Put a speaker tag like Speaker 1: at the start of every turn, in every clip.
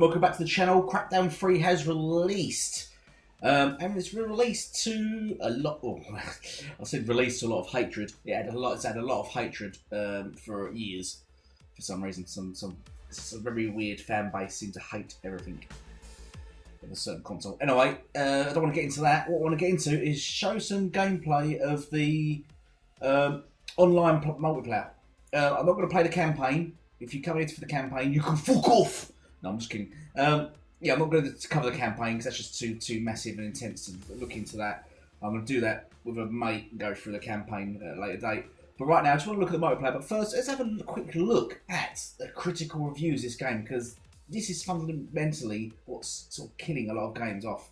Speaker 1: welcome back to the channel. Crackdown 3 has released. And it's released to a lot. Oh, I said released to a lot of hatred. It's had a lot of hatred for years. For some reason, some very weird fan base seem to hate everything in a certain console. Anyway, I don't want to get into that. What I want to get into is show some gameplay of the online multiplayer. I'm not going to play the campaign. If you come here for the campaign, you can fuck off. No, I'm just kidding. Yeah, I'm not going to cover the campaign because that's just too massive and intense to look into that. I'm going to do that with a mate and go through the campaign at a later date. But right now, I just want to look at the multiplayer. But first, let's have a quick look at the critical reviews of this game, because this is fundamentally what's sort of killing a lot of games off.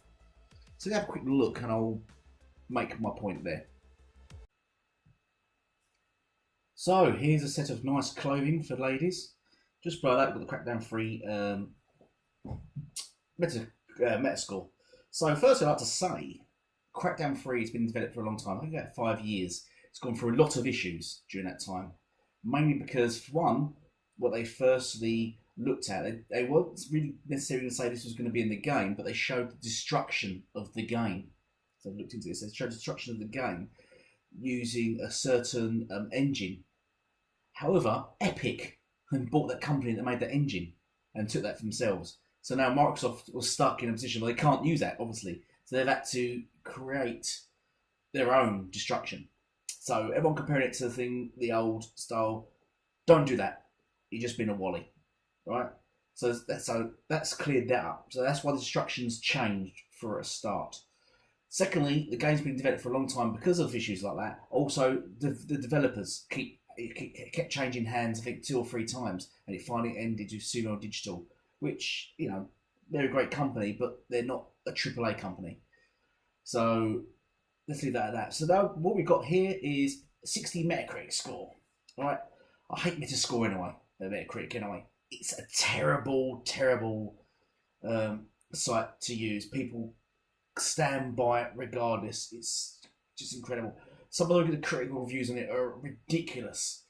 Speaker 1: So let's have a quick look and I'll make my point there. So here's a set of nice clothing for ladies. Just below that, we've got the Crackdown 3 Metascore. So first I'd like to say, Crackdown 3 has been developed for a long time, I think about 5 years. It's gone through a lot of issues during that time. Mainly because, for one, what they firstly looked at, they weren't really necessarily going to say this was going to be in the game, but they showed the destruction of the game. So I looked into this, they showed destruction of the game using a certain engine. However, Epic bought that company that made that engine and took that for themselves. So now Microsoft was stuck in a position where they can't use that, obviously. So they've had to create their own destruction. So everyone comparing it to the old style, don't do that. You're just being a wally, right? So that's cleared that up. So that's why the destruction's changed for a start. Secondly, the game's been developed for a long time because of issues like that. Also, the developers kept changing hands, I think 2 or 3 times, and it finally ended with Sumo Digital, which, you know, they're a great company, but they're not a AAA company. So let's leave that at that. So now what we've got here is 60 Metacritic score. All right, I hate Metascore anyway. Metacritic anyway. It's a terrible site to use. People stand by it regardless. It's just incredible. Some of the critical reviews on it are ridiculous.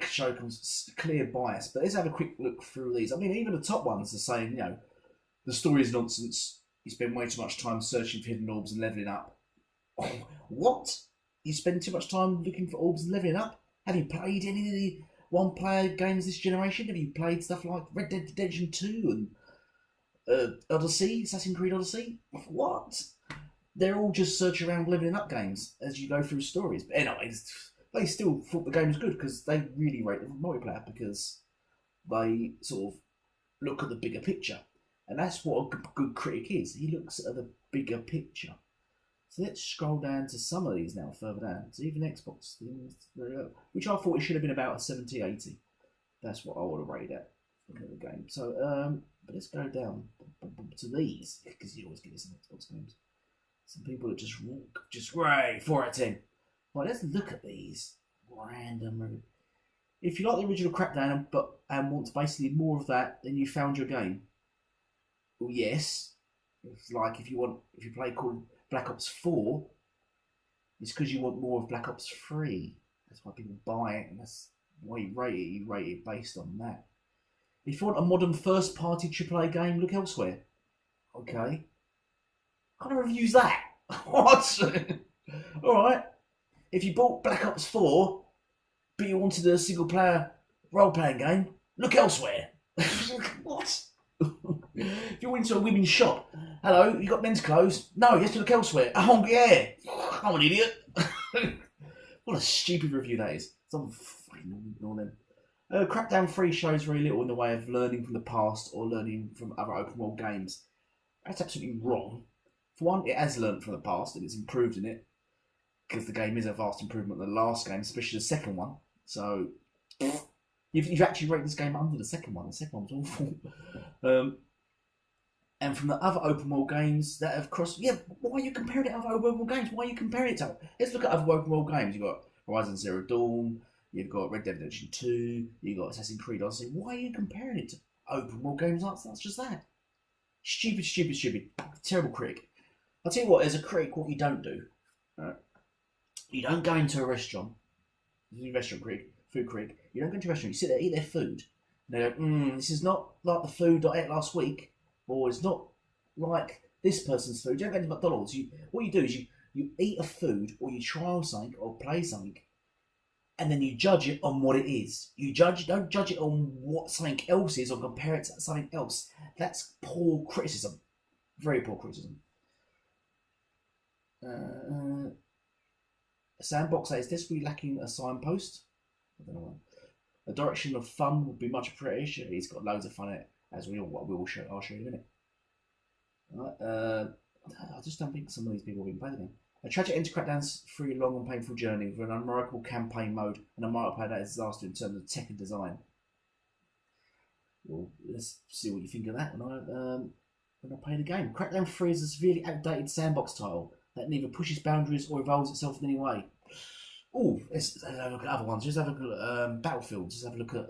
Speaker 1: Show clear bias. But let's have a quick look through these. I mean, even the top ones are saying, you know, the story is nonsense. You spend way too much time searching for hidden orbs and leveling up. Oh, what? You spend too much time looking for orbs and leveling up? Have you played any of the one-player games this generation? Have you played stuff like Red Dead Redemption 2 and Odyssey, Assassin's Creed Odyssey? What? They're all just search around leveling up games as you go through stories. But anyways, they still thought the game was good because they really rate the multiplayer, because they sort of look at the bigger picture. And that's what a good critic is. He looks at the bigger picture. So let's scroll down to some of these now, further down. So even Xbox, which I thought it should have been about a 70, 80. That's what I would have rated at looking at the game. So, but let's go down to these, because you always get this in Xbox games. Some people that just great, 4 out of 10. Right, let's look at these random. If you like the original Crackdown and want basically more of that, then you found your game. Well, yes. It's like if you play called Black Ops 4, it's because you want more of Black Ops 3. That's why people buy it, and that's why you rate it. You rate it based on that. If you want a modern first-party AAA game, look elsewhere. Okay. What kind of reviews that? What? Alright. If you bought Black Ops 4, but you wanted a single-player role-playing game, look elsewhere. What? If you're into a women's shop, hello, you got men's clothes? No, you have to look elsewhere. Oh, yeah. I'm an idiot. What a stupid review that is. Some fucking ignore them. Crackdown 3 shows very little in the way of learning from the past or learning from other open world games. That's absolutely wrong. For one, it has learned from the past and it's improved in it, because the game is a vast improvement on the last game, especially the second one. So you've actually rated this game under the second one. The second one was awful. And from the other open world games that have crossed, yeah, why are you comparing it to other open world games? Why are you comparing it to? Let's look at other open world games. You've got Horizon Zero Dawn, you've got Red Dead Redemption 2, you've got Assassin's Creed Odyssey. Why are you comparing it to open world games? That's just that. Stupid. Terrible critic. I'll tell you what, as a critic, what you don't do. Right? You don't go into a restaurant. This is a restaurant critic, food critic. You don't go into a restaurant, you sit there, eat their food, And they go, this is not like the food I ate last week, or it's not like this person's food. You don't go to McDonald's. What you do is you eat a food, or you try something, or play something, and then you judge it on what it is. Don't judge it on what something else is, or compare it to something else. That's poor criticism. Very poor criticism. Sandbox says desperately lacking a signpost. I don't know why. A direction of fun would be much appreciated. He's got loads of fun in it, as I'll show you in a minute. Right, I just don't think some of these people have been playing the game. A tragic end to Crackdown's through a long and painful journey with an unremarkable campaign mode and a multiplayer that is a disaster in terms of tech and design. Well, let's see what you think of that when I play the game. Crackdown 3 is a severely outdated sandbox title that neither pushes boundaries or evolves itself in any way. Oh, let's have a look at other ones. Just have a look at Battlefield. Just have a look at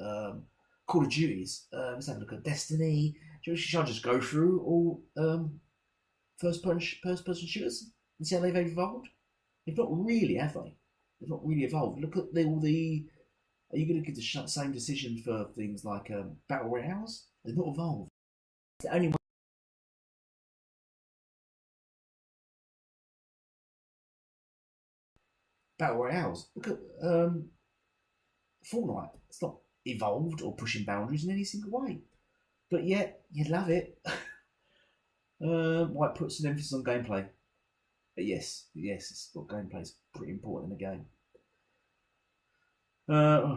Speaker 1: Call of Duties. Let's have a look at Destiny. Shall I just go through all first-person shooters and see how they've evolved? They've not really, have they? They've not really evolved. Look at all the... Are you going to give the same decision for things like Battle Royales? They've not evolved. It's the only one. Battle Royales. Look at Fortnite. It's not evolved or pushing boundaries in any single way. But yet, you love it. Why it puts an emphasis on gameplay. But yes, it's got gameplay is pretty important in the game.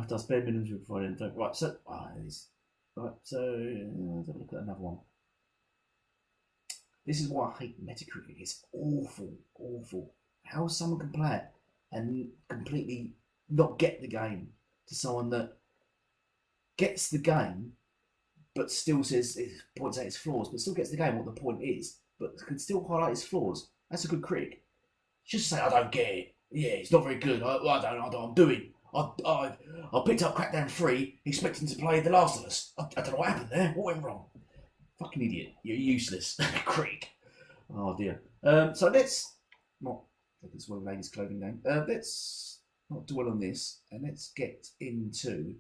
Speaker 1: Does bare minimums we provide info. Right, so let's have a look at another one. This is why I hate Metacritic. It's awful. How someone can play it and completely not get the game to someone that gets the game but still says it points out its flaws, but still gets the game what the point is, but can still highlight its flaws. That's a good critic. Just say I don't get it. Yeah, it's not very good. I don't know what I'm doing. I picked up Crackdown 3 expecting to play The Last of Us. I don't know what happened there. What went wrong? Fucking idiot. You're useless. Critic. Oh dear. So let's not. It's one of ladies' clothing name. Let's not dwell on this and let's get into.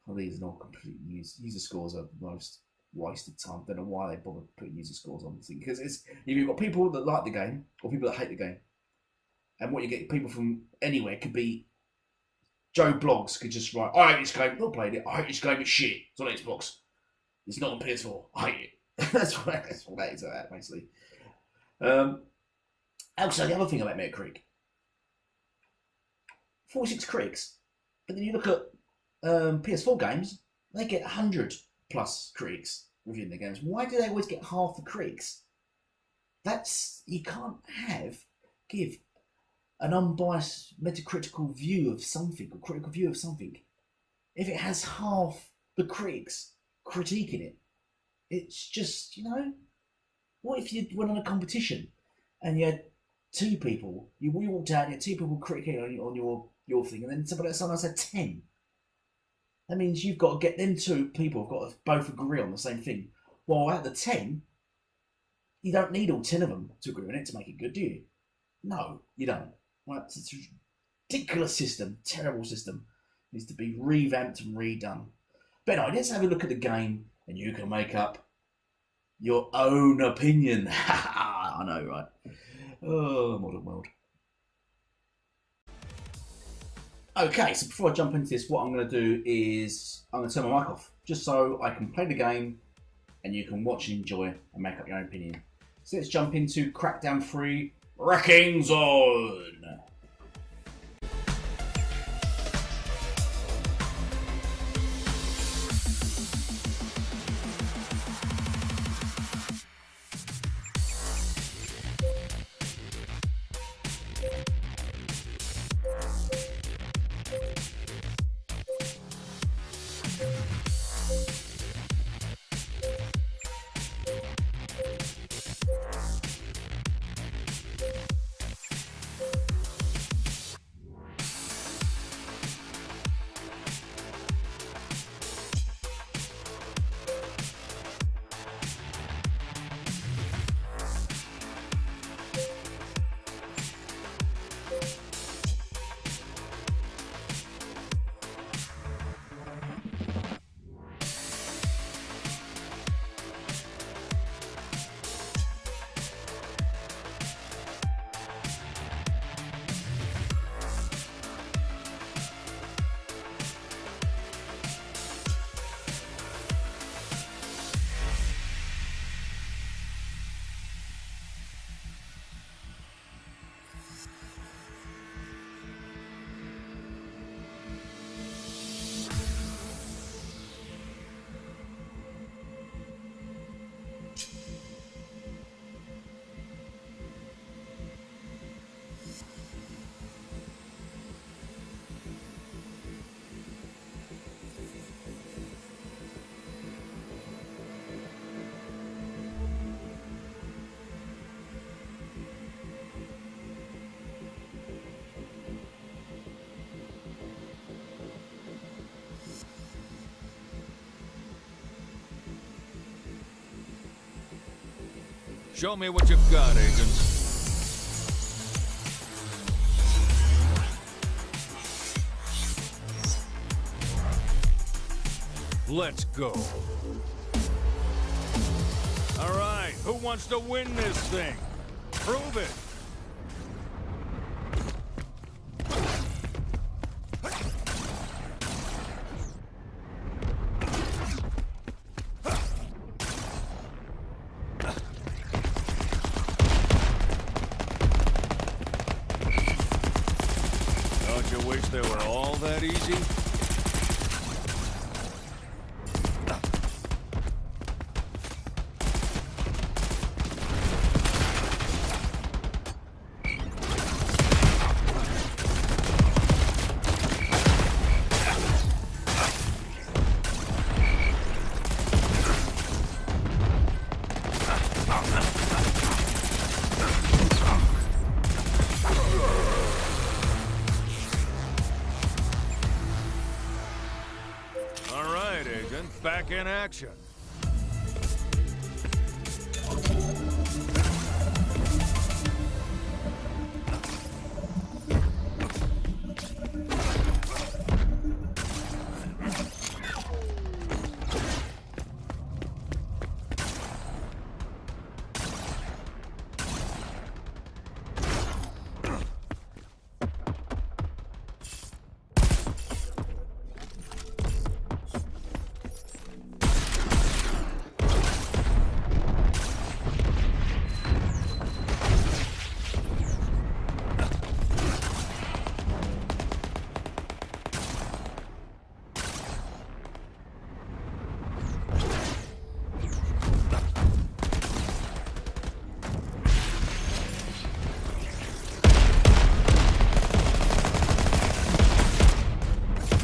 Speaker 1: Well, these are not complete user scores are the most wasted time. Don't know why they bother putting user scores on this thing because it's you've got people that like the game or people that hate the game, and what you get people from anywhere could be. Joe Blogs could just write, I hate this game. Not played it. I hate this game. It's shit. It's on Xbox. It's not on PS4. I hate it. that's what that is about, basically. Also, the other thing about Metacritic, 46 critics, but then you look at PS4 games, they get 100 plus critics reviewing their games. Why do they always get half the critics? You can't give an unbiased metacritical view of something, or critical view of something, if it has half the critics critiquing it. It's just, what if you went on a competition and you had two people, you walked out and you had two people critiquing on your thing, and then someone else had 10. That means you've got to get them two people have got to both agree on the same thing. Well, out of the 10, you don't need all 10 of them to agree on it to make it good, do you? No, you don't. Right, it's a ridiculous system, terrible system. It needs to be revamped and redone. But anyway, let's have a look at the game and you can make up your own opinion. I know, right? Oh, modern world. Okay, so before I jump into this, what I'm going to do is I'm going to turn my mic off, just so I can play the game and you can watch and enjoy and make up your own opinion. So let's jump into Crackdown 3 Wrecking Zone.
Speaker 2: Show me what you've got, agents. Let's go. All right, who wants to win this thing? Prove it. Don't you wish they were all that easy? All right, Agent, back in action.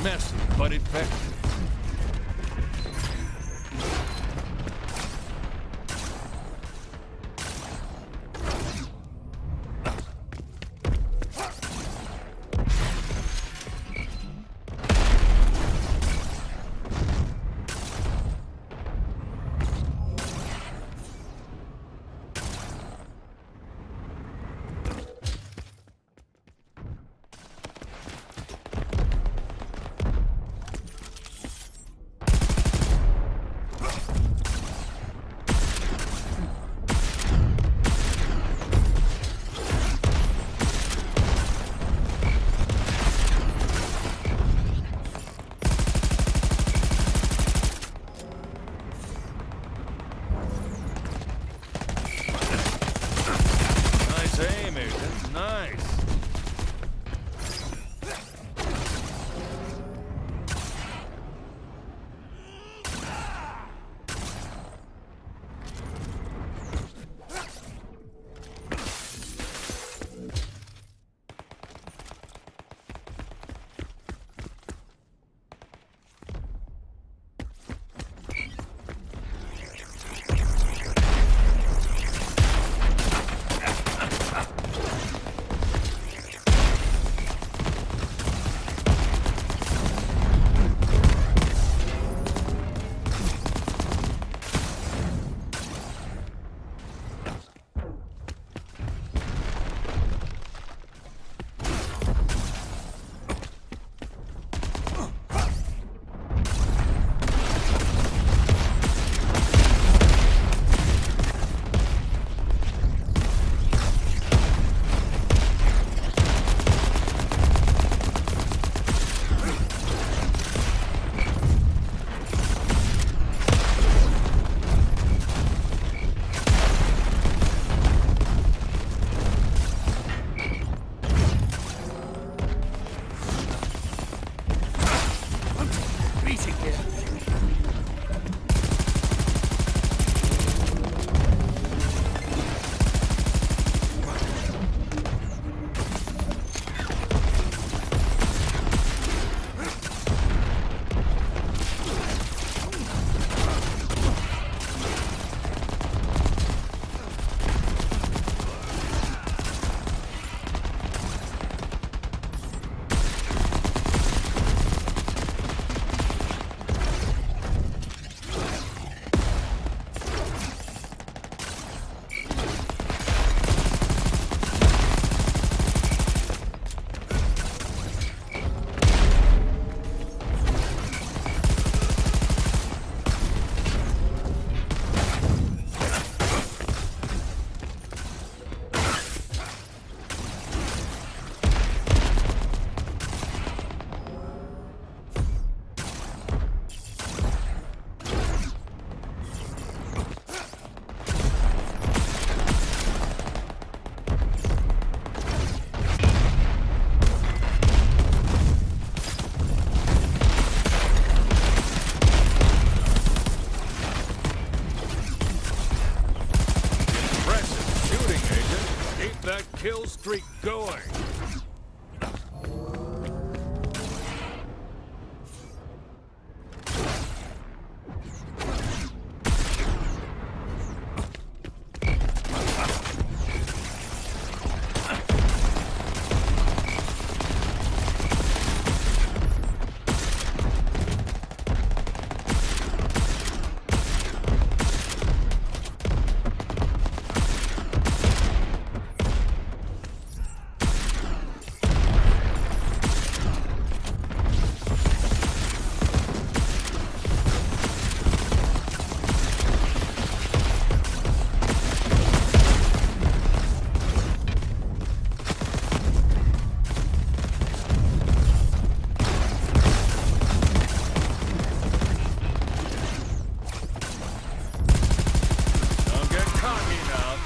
Speaker 2: Messy, but effective. kill streak going.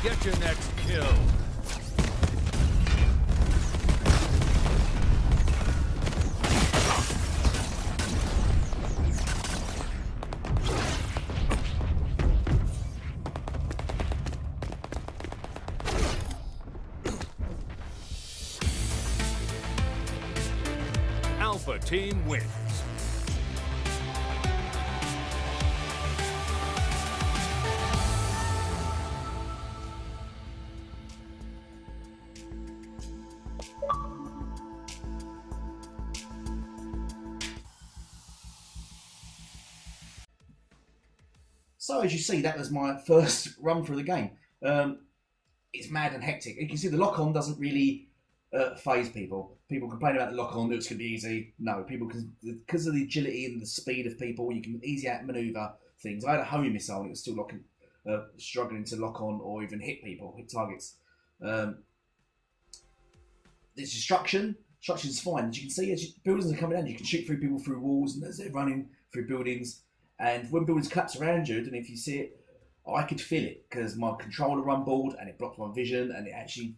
Speaker 2: Get your next kill. Alpha team wins.
Speaker 1: So as you see, that was my first run through the game. It's mad and hectic. You can see the lock-on doesn't really phase people. People complain about the lock-on, that it's going to be easy. No, people can, because of the agility and the speed of people, you can easily outmaneuver things. I had a homing missile and it was still struggling to lock on or even hit people, hit targets. There's destruction. Destruction is fine. As you can see, as buildings are coming down, you can shoot through people through walls and as they're running through buildings. And when buildings collapse around you, and if you see it, I could feel it because my controller rumbled and it blocked my vision, and it actually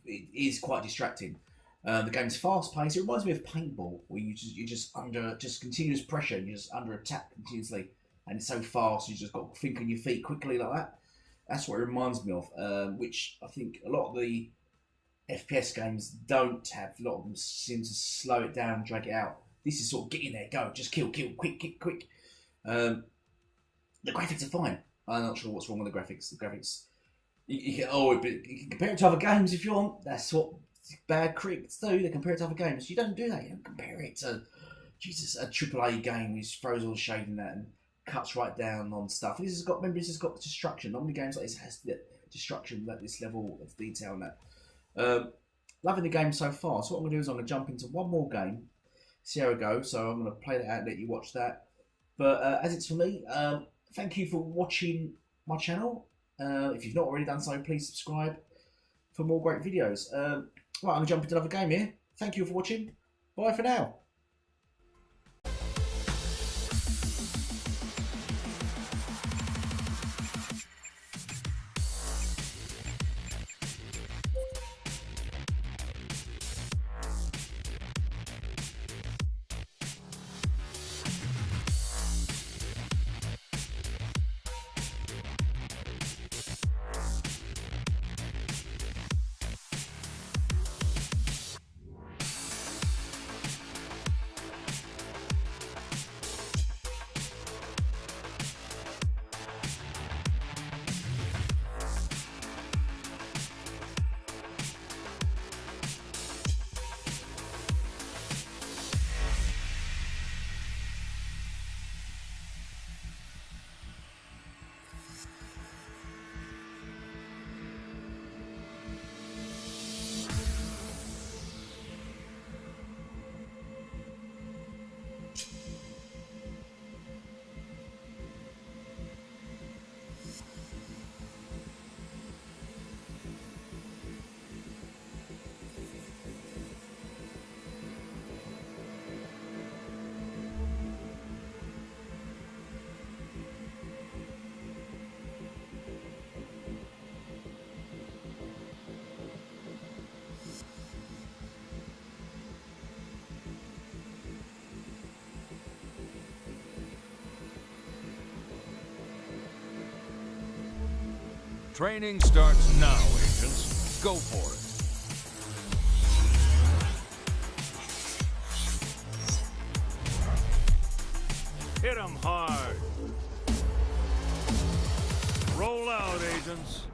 Speaker 1: it is quite distracting. The game's fast paced. It reminds me of paintball, where you're just under continuous pressure, and you're just under attack continuously, and it's so fast. You just got to think on your feet quickly like that. That's what it reminds me of, which I think a lot of the FPS games don't have. A lot of them seem to slow it down, drag it out. This is sort of get in there, go, just kill, quick. The graphics are fine. I'm not sure what's wrong with the graphics. The graphics, you can compare it to other games if you want. That's what bad critics do. They compare it to other games. You don't do that. You don't compare it to a AAA game which throws all the shade in that and cuts right down on stuff. This has got destruction. Not many games like this has destruction at this level of detail and that. Loving the game so far. So what I'm going to do is I'm going to jump into one more game, see how it goes. So I'm going to play that out and let you watch that. But as it's for me, thank you for watching my channel. If you've not already done so, please subscribe for more great videos. Right, I'm going to jump into another game here. Thank you for watching. Bye for now.
Speaker 2: Training starts now, agents. Go for it. 'em hard. Roll out, agents.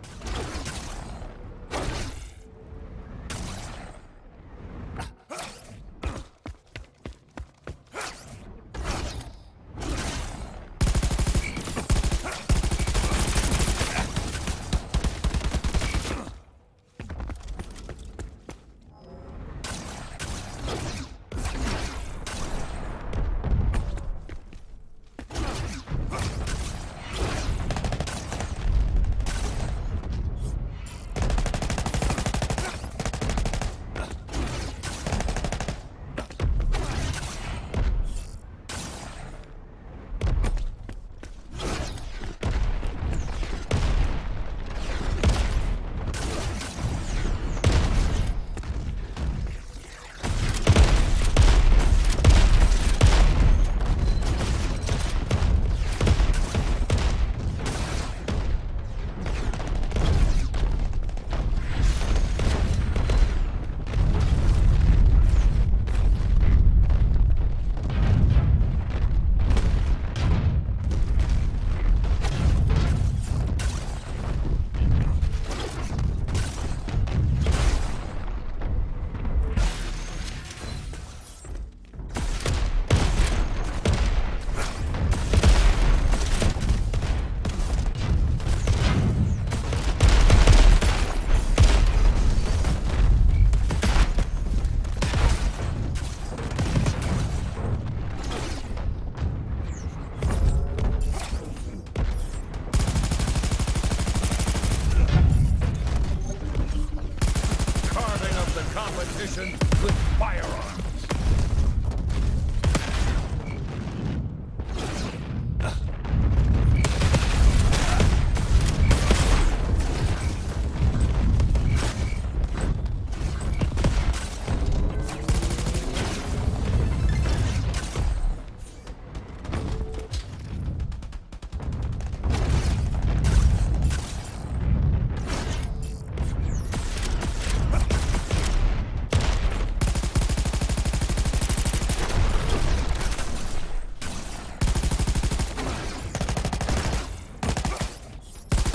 Speaker 2: Competition with firearms.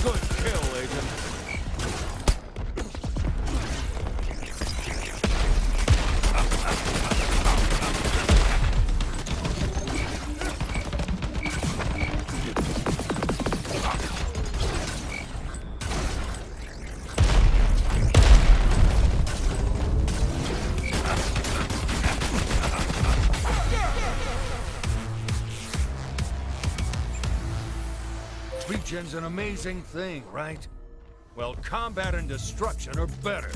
Speaker 2: Good kill, Agent. Regen's an amazing thing, right? Well, combat and destruction are better.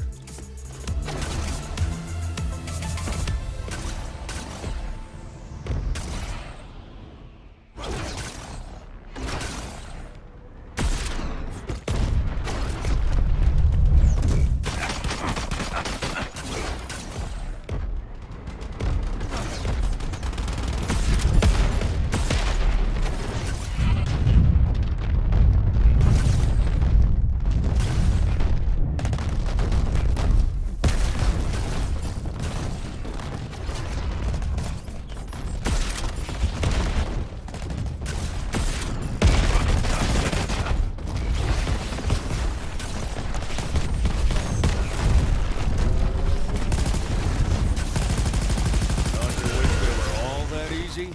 Speaker 2: Easy.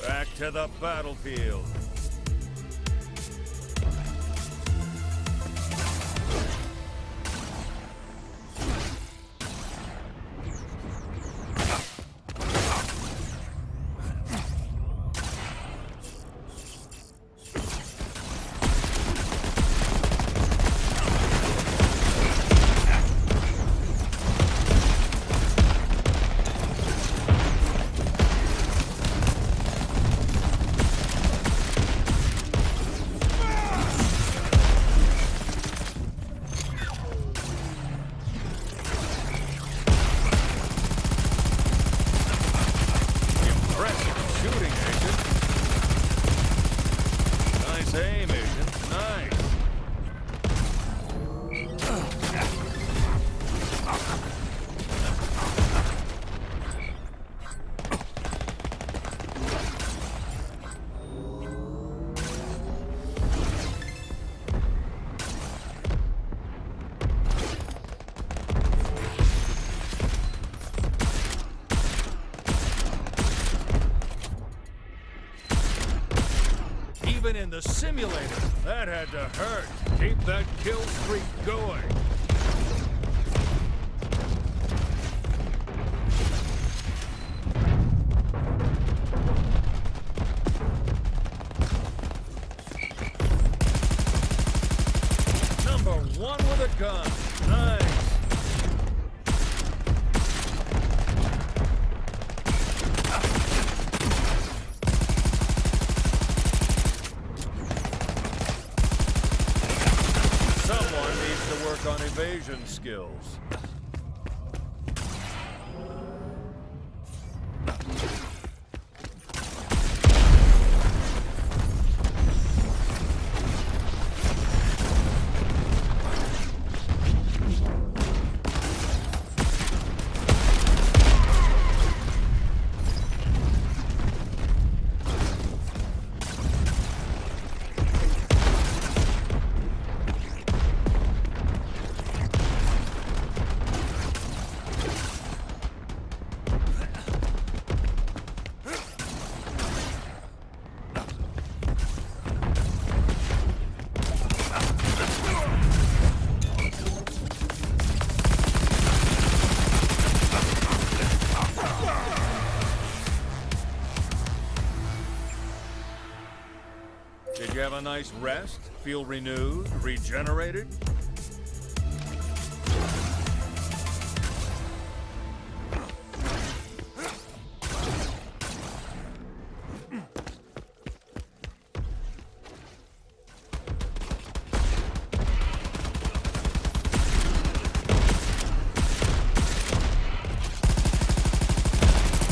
Speaker 2: Back to the battlefield. the simulator. That had to hurt. Keep that kill streak going. Number one with a gun. Nice. Someone needs to work on evasion skills. Did you have a nice rest? Feel renewed? Regenerated?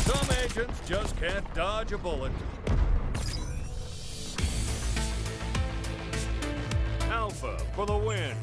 Speaker 2: Some agents just can't dodge a bullet. Alpha for the win.